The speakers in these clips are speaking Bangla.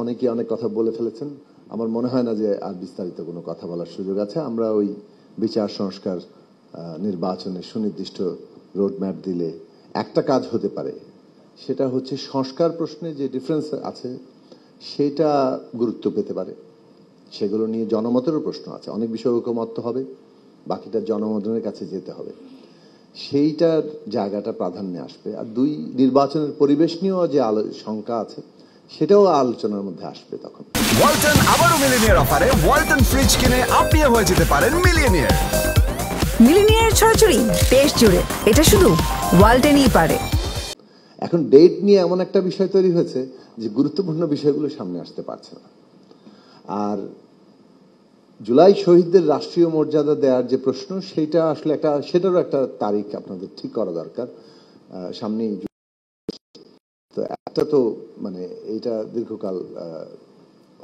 অনেকে অনেক কথা বলে ফেলেছেন। আমার মনে হয় না যে আর বিস্তারিত কোনো কথা বলার সুযোগ আছে। আমরা ওই বিচার সংস্কার নির্বাচনে সুনির্দিষ্ট রোডম্যাপ দিলে একটা কাজ হতে পারে, সেটা হচ্ছে সংস্কার প্রশ্নে যে ডিফারেন্স আছে সেটা গুরুত্ব পেতে পারে। সেগুলো নিয়ে জনমতেরও প্রশ্ন আছে, অনেক বিষয় ঐকমত্য হবে, বাকিটা জনমতের কাছে যেতে হবে, সেইটার জায়গাটা প্রাধান্যে আসবে। আর দুই, নির্বাচনের পরিবেশ নিয়েও যে শঙ্কা আছে সেটাও আলোচনার মধ্যে আসবে তখন। ওয়ালটন আবারও মিলিনিয়ার অফারে ওয়ালটন ফ্রিজ কিনে আপনিও হয়ে যেতে পারেন মিলিয়নিয়ার। মিলিনিয়ার ছড়াছড়ি দেশ জুড়ে, এটা শুধু ওয়ালটনই পারে। এখন ডেট নিয়ে এমন একটা বিষয় তৈরি হয়েছে যে গুরুত্বপূর্ণ বিষয়গুলো সামনে আসতে পারছে না। আর জুলাই শহীদদের রাষ্ট্রীয় মর্যাদা দেওয়ার যে প্রশ্ন, সেটা আসলে সেটারও একটা তারিখ আপনাদের ঠিক করা দরকার। সামনেই তো একটা তো মানে এইটা দীর্ঘকাল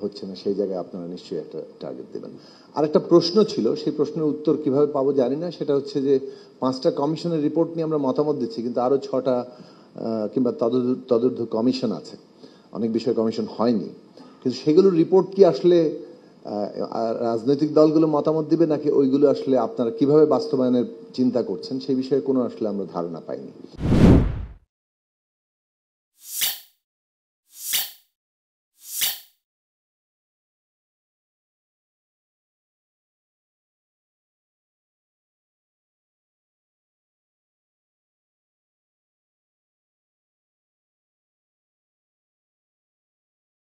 হচ্ছে না, সেই জায়গায় আপনারা নিশ্চয়ই একটা টার্গেট দেবেন। আর একটা প্রশ্ন ছিল, সেই প্রশ্নের উত্তর কিভাবে পাবো জানি না। সেটা হচ্ছে যে 5টা কমিশনের রিপোর্ট নিয়ে আমরা মতামত দিচ্ছি, কিন্তু আরো 6টা কিংবা তদূর্ধ্ব কমিশন আছে, অনেক বিষয় কমিশন হয়নি। কিন্তু সেগুলোর রিপোর্ট কি আসলে রাজনৈতিক দলগুলো মতামত দিবে, নাকি ওইগুলো আসলে আপনারা কিভাবে বাস্তবায়নের চিন্তা করছেন সেই বিষয়ে কোনো আসলে আমরা ধারণা পাইনি।